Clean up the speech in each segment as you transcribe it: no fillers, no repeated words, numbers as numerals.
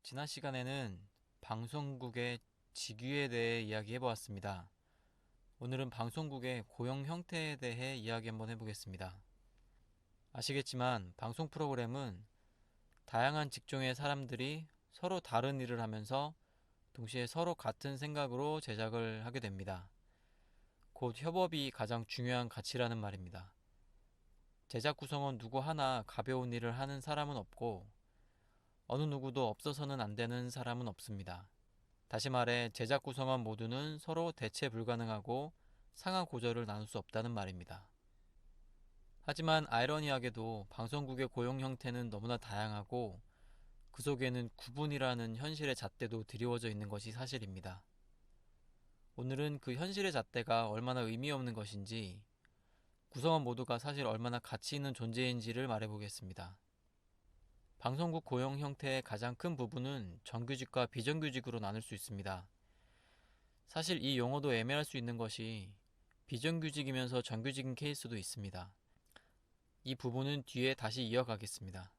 지난 시간에는 방송국의 직위에 대해 이야기해 보았습니다. 오늘은 방송국의 고용 형태에 대해 이야기 한번 해보겠습니다. 아시겠지만 방송 프로그램은 다양한 직종의 사람들이 서로 다른 일을 하면서 동시에 서로 같은 생각으로 제작을 하게 됩니다. 곧 협업이 가장 중요한 가치라는 말입니다. 제작 구성원 누구 하나 가벼운 일을 하는 사람은 없고 어느 누구도 없어서는 안 되는 사람은 없습니다. 다시 말해 제작 구성원 모두는 서로 대체 불가능하고 상하 고절을 나눌 수 없다는 말입니다. 하지만 아이러니하게도 방송국의 고용 형태는 너무나 다양하고 그 속에는 구분이라는 현실의 잣대도 드리워져 있는 것이 사실입니다. 오늘은 그 현실의 잣대가 얼마나 의미 없는 것인지, 구성원 모두가 사실 얼마나 가치 있는 존재인지를 말해보겠습니다. 방송국 고용 형태의 가장 큰 부분은 정규직과 비정규직으로 나눌 수 있습니다. 사실 이 용어도 애매할 수 있는 것이 비정규직이면서 정규직인 케이스도 있습니다. 이 부분은 뒤에 다시 이어가겠습니다.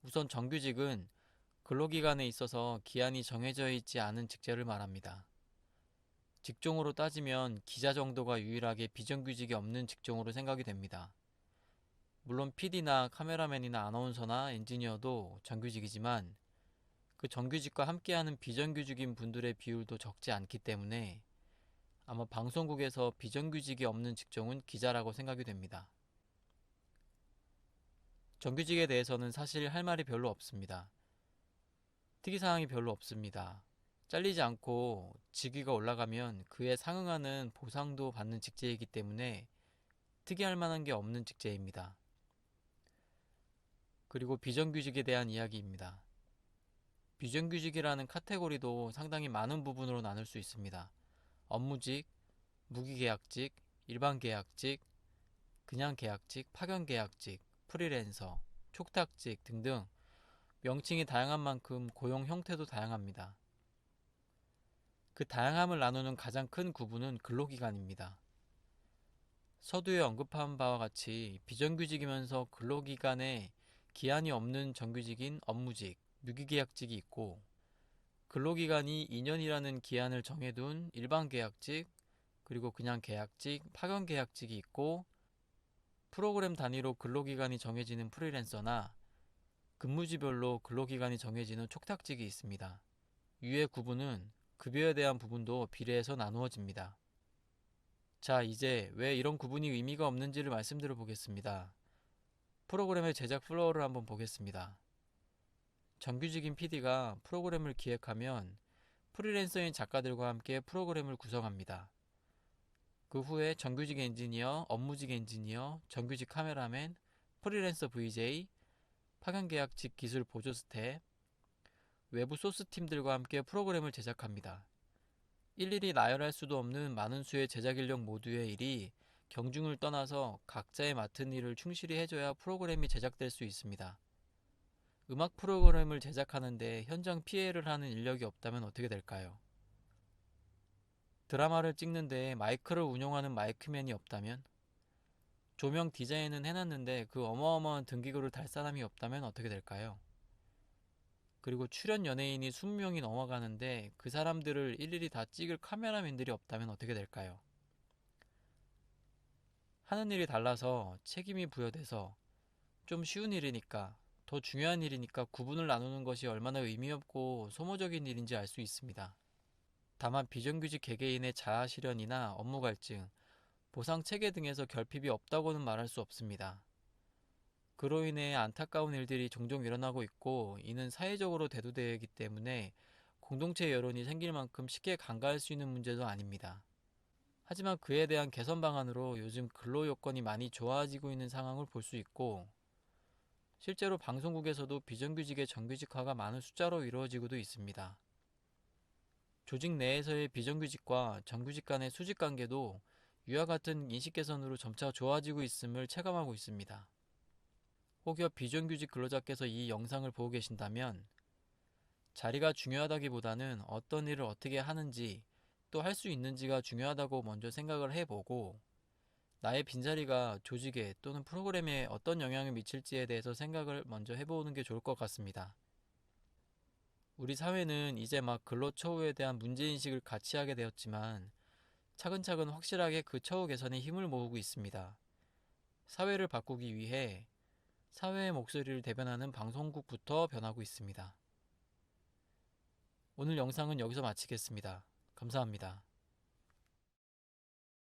우선 정규직은 근로기간에 있어서 기한이 정해져 있지 않은 직제를 말합니다. 직종으로 따지면 기자 정도가 유일하게 비정규직이 없는 직종으로 생각이 됩니다. 물론 PD나 카메라맨이나 아나운서나 엔지니어도 정규직이지만 그 정규직과 함께하는 비정규직인 분들의 비율도 적지 않기 때문에 아마 방송국에서 비정규직이 없는 직종은 기자라고 생각이 됩니다. 정규직에 대해서는 사실 할 말이 별로 없습니다. 특이사항이 별로 없습니다. 잘리지 않고 직위가 올라가면 그에 상응하는 보상도 받는 직제이기 때문에 특이할 만한 게 없는 직제입니다. 그리고 비정규직에 대한 이야기입니다. 비정규직이라는 카테고리도 상당히 많은 부분으로 나눌 수 있습니다. 업무직, 무기계약직, 일반계약직, 그냥 계약직, 파견계약직, 프리랜서, 촉탁직 등등 명칭이 다양한 만큼 고용 형태도 다양합니다. 그 다양함을 나누는 가장 큰 구분은 근로기간입니다. 서두에 언급한 바와 같이 비정규직이면서 근로기간에 기한이 없는 정규직인 업무직, 무기계약직이 있고 근로기간이 2년이라는 기한을 정해둔 일반계약직, 그리고 그냥 계약직, 파견계약직이 있고 프로그램 단위로 근로기간이 정해지는 프리랜서나 근무지별로 근로기간이 정해지는 촉탁직이 있습니다. 이의 구분은 급여에 대한 부분도 비례해서 나누어집니다. 자, 이제 왜 이런 구분이 의미가 없는지를 말씀드려 보겠습니다. 프로그램의 제작 플로우를 한번 보겠습니다. 정규직인 PD가 프로그램을 기획하면 프리랜서인 작가들과 함께 프로그램을 구성합니다. 그 후에 정규직 엔지니어, 업무직 엔지니어, 정규직 카메라맨, 프리랜서 VJ, 파견계약직 기술 보조 스텝, 외부 소스팀들과 함께 프로그램을 제작합니다. 일일이 나열할 수도 없는 많은 수의 제작 인력 모두의 일이 경중을 떠나서 각자의 맡은 일을 충실히 해줘야 프로그램이 제작될 수 있습니다. 음악 프로그램을 제작하는데 현장 피해를 하는 인력이 없다면 어떻게 될까요? 드라마를 찍는데 마이크를 운용하는 마이크맨이 없다면? 조명 디자인은 해놨는데 그 어마어마한 등기구를 달 사람이 없다면 어떻게 될까요? 그리고 출연 연예인이 20명이 넘어가는데 그 사람들을 일일이 다 찍을 카메라맨들이 없다면 어떻게 될까요? 하는 일이 달라서 책임이 부여돼서 좀 쉬운 일이니까, 더 중요한 일이니까 구분을 나누는 것이 얼마나 의미 없고 소모적인 일인지 알 수 있습니다. 다만 비정규직 개개인의 자아 실현이나 업무 갈증, 보상 체계 등에서 결핍이 없다고는 말할 수 없습니다. 그로 인해 안타까운 일들이 종종 일어나고 있고 이는 사회적으로 대두되기 때문에 공동체 여론이 생길 만큼 쉽게 간과할 수 있는 문제도 아닙니다. 하지만 그에 대한 개선 방안으로 요즘 근로 요건이 많이 좋아지고 있는 상황을 볼 수 있고 실제로 방송국에서도 비정규직의 정규직화가 많은 숫자로 이루어지고도 있습니다. 조직 내에서의 비정규직과 정규직 간의 수직 관계도 이와 같은 인식 개선으로 점차 좋아지고 있음을 체감하고 있습니다. 혹여 비정규직 근로자께서 이 영상을 보고 계신다면 자리가 중요하다기보다는 어떤 일을 어떻게 하는지 또 할 수 있는지가 중요하다고 먼저 생각을 해보고 나의 빈자리가 조직에 또는 프로그램에 어떤 영향을 미칠지에 대해서 생각을 먼저 해보는 게 좋을 것 같습니다. 우리 사회는 이제 막 근로처우에 대한 문제인식을 같이 하게 되었지만 차근차근 확실하게 그 처우 개선에 힘을 모으고 있습니다. 사회를 바꾸기 위해 사회의 목소리를 대변하는 방송국부터 변하고 있습니다. 오늘 영상은 여기서 마치겠습니다. 감사합니다.